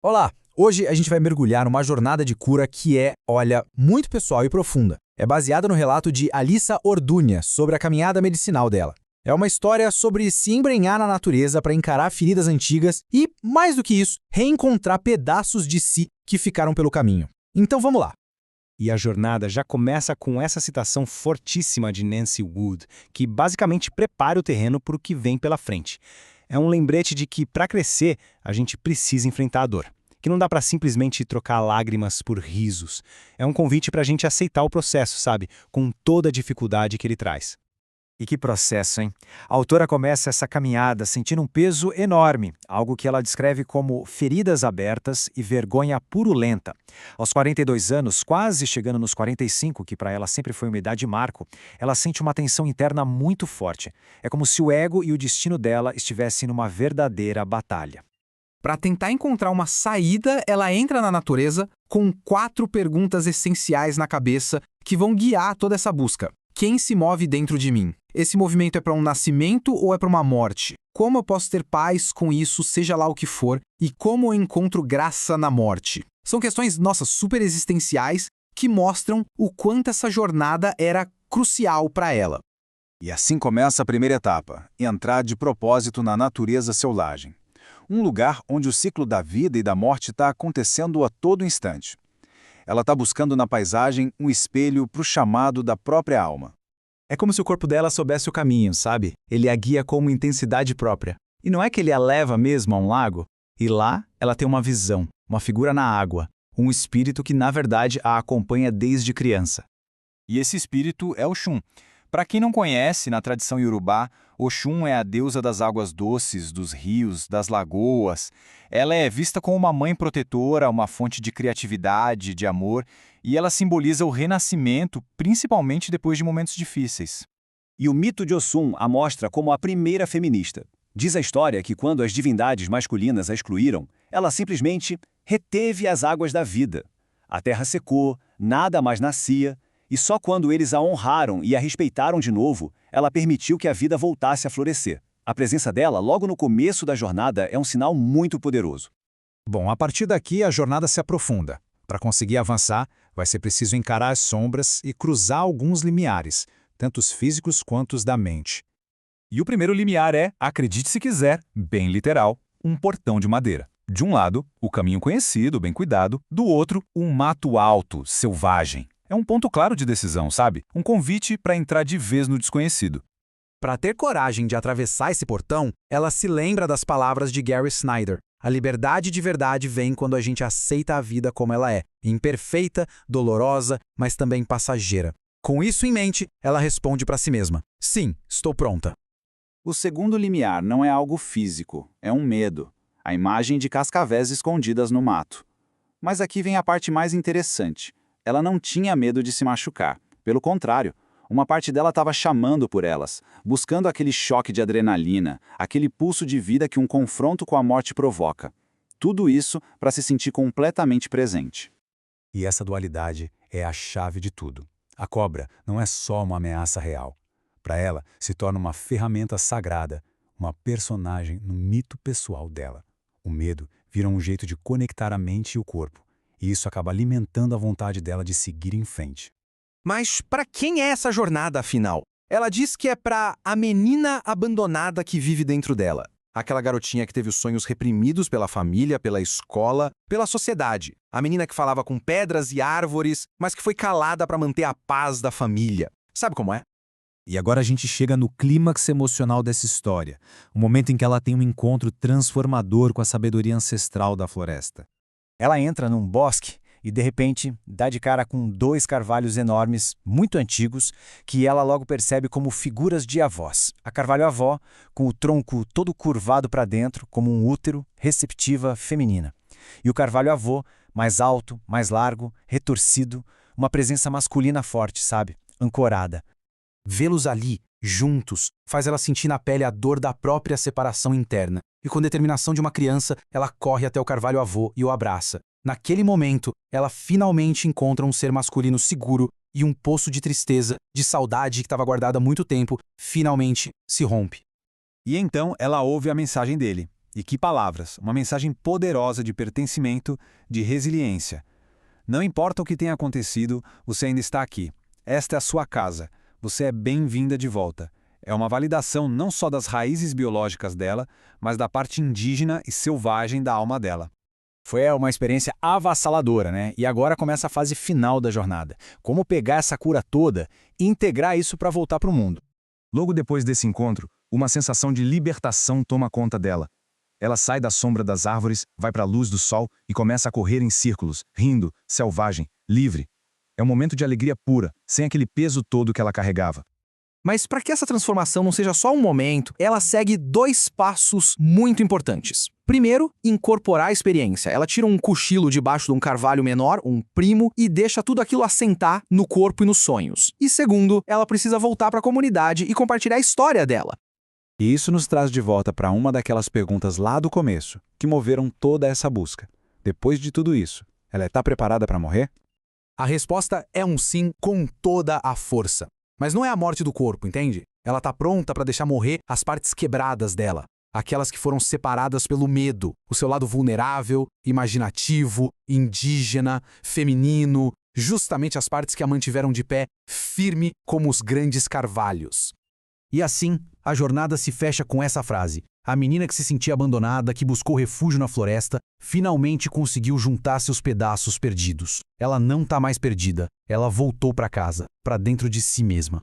Olá! Hoje a gente vai mergulhar numa jornada de cura que é, olha, muito pessoal e profunda. É baseada no relato de Alissa Orduña sobre a caminhada medicinal dela. É uma história sobre se embrenhar na natureza para encarar feridas antigas e, mais do que isso, reencontrar pedaços de si que ficaram pelo caminho. Então vamos lá! E a jornada já começa com essa citação fortíssima de Nancy Wood, que basicamente prepara o terreno para o que vem pela frente. É um lembrete de que, para crescer, a gente precisa enfrentar a dor. Que não dá para simplesmente trocar lágrimas por risos. É um convite para a gente aceitar o processo, sabe? Com toda a dificuldade que ele traz. E que processo, hein? A autora começa essa caminhada sentindo um peso enorme, algo que ela descreve como feridas abertas e vergonha purulenta. Aos 42 anos, quase chegando nos 45, que para ela sempre foi uma idade marco, ela sente uma tensão interna muito forte. É como se o ego e o destino dela estivessem numa verdadeira batalha. Para tentar encontrar uma saída, ela entra na natureza com 4 perguntas essenciais na cabeça que vão guiar toda essa busca. Quem se move dentro de mim? Esse movimento é para um nascimento ou é para uma morte? Como eu posso ter paz com isso, seja lá o que for? E como eu encontro graça na morte? São questões, super existenciais que mostram o quanto essa jornada era crucial para ela. E assim começa a primeira etapa, entrar de propósito na natureza selvagem. Um lugar onde o ciclo da vida e da morte está acontecendo a todo instante. Ela está buscando na paisagem um espelho para o chamado da própria alma. É como se o corpo dela soubesse o caminho, sabe? Ele a guia com uma intensidade própria. E não é que ele a leva mesmo a um lago? E lá ela tem uma visão, uma figura na água, um espírito que na verdade a acompanha desde criança. E esse espírito é Oxum. Para quem não conhece, na tradição iorubá, Oxum é a deusa das águas doces, dos rios, das lagoas. Ela é vista como uma mãe protetora, uma fonte de criatividade, de amor, e ela simboliza o renascimento, principalmente depois de momentos difíceis. E o mito de Oxum a mostra como a primeira feminista. Diz a história que quando as divindades masculinas a excluíram, ela simplesmente reteve as águas da vida. A terra secou, nada mais nascia, e só quando eles a honraram e a respeitaram de novo, ela permitiu que a vida voltasse a florescer. A presença dela, logo no começo da jornada, é um sinal muito poderoso. Bom, a partir daqui a jornada se aprofunda. Para conseguir avançar, vai ser preciso encarar as sombras e cruzar alguns limiares, tanto os físicos quanto os da mente. E o primeiro limiar é, acredite se quiser, bem literal, um portão de madeira. De um lado, o caminho conhecido, bem cuidado, do outro, um mato alto, selvagem. É um ponto claro de decisão, sabe? Um convite para entrar de vez no desconhecido. Para ter coragem de atravessar esse portão, ela se lembra das palavras de Gary Snyder. A liberdade de verdade vem quando a gente aceita a vida como ela é, imperfeita, dolorosa, mas também passageira. Com isso em mente, ela responde para si mesma: sim, estou pronta. O segundo limiar não é algo físico, é um medo, a imagem de cascavéis escondidas no mato. Mas aqui vem a parte mais interessante. Ela não tinha medo de se machucar. Pelo contrário, uma parte dela estava chamando por elas, buscando aquele choque de adrenalina, aquele pulso de vida que um confronto com a morte provoca. Tudo isso para se sentir completamente presente. E essa dualidade é a chave de tudo. A cobra não é só uma ameaça real. Para ela, se torna uma ferramenta sagrada, uma personagem no mito pessoal dela. O medo vira um jeito de conectar a mente e o corpo. E isso acaba alimentando a vontade dela de seguir em frente. Mas para quem é essa jornada, afinal? Ela diz que é para a menina abandonada que vive dentro dela. Aquela garotinha que teve os sonhos reprimidos pela família, pela escola, pela sociedade. A menina que falava com pedras e árvores, mas que foi calada para manter a paz da família. Sabe como é? E agora a gente chega no clímax emocional dessa história. O momento em que ela tem um encontro transformador com a sabedoria ancestral da floresta. Ela entra num bosque e, de repente, dá de cara com 2 carvalhos enormes, muito antigos, que ela logo percebe como figuras de avós. A carvalho-avó, com o tronco todo curvado para dentro, como um útero, receptiva, feminina. E o carvalho-avô, mais alto, mais largo, retorcido, uma presença masculina forte, sabe? Ancorada. Vê-los ali, juntos, faz ela sentir na pele a dor da própria separação interna. E com determinação de uma criança, ela corre até o carvalho-avô e o abraça. Naquele momento, ela finalmente encontra um ser masculino seguro e um poço de tristeza, de saudade que estava guardada há muito tempo, finalmente se rompe. E então ela ouve a mensagem dele. E que palavras! Uma mensagem poderosa de pertencimento, de resiliência. Não importa o que tenha acontecido, você ainda está aqui. Esta é a sua casa. Você é bem-vinda de volta. É uma validação não só das raízes biológicas dela, mas da parte indígena e selvagem da alma dela. Foi uma experiência avassaladora, né? E agora começa a fase final da jornada. Como pegar essa cura toda e integrar isso para voltar para o mundo. Logo depois desse encontro, uma sensação de libertação toma conta dela. Ela sai da sombra das árvores, vai para a luz do sol e começa a correr em círculos, rindo, selvagem, livre. É um momento de alegria pura, sem aquele peso todo que ela carregava. Mas para que essa transformação não seja só um momento, ela segue 2 passos muito importantes. Primeiro, incorporar a experiência. Ela tira um cochilo debaixo de um carvalho menor, um primo, e deixa tudo aquilo assentar no corpo e nos sonhos. E segundo, ela precisa voltar para a comunidade e compartilhar a história dela. E isso nos traz de volta para uma daquelas perguntas lá do começo, que moveram toda essa busca. Depois de tudo isso, ela está preparada para morrer? A resposta é um sim com toda a força. Mas não é a morte do corpo, entende? Ela está pronta para deixar morrer as partes quebradas dela. Aquelas que foram separadas pelo medo. O seu lado vulnerável, imaginativo, indígena, feminino. Justamente as partes que a mantiveram de pé, firme como os grandes carvalhos. E assim, a jornada se fecha com essa frase. A menina que se sentia abandonada, que buscou refúgio na floresta, finalmente conseguiu juntar seus pedaços perdidos. Ela não está mais perdida. Ela voltou para casa, para dentro de si mesma.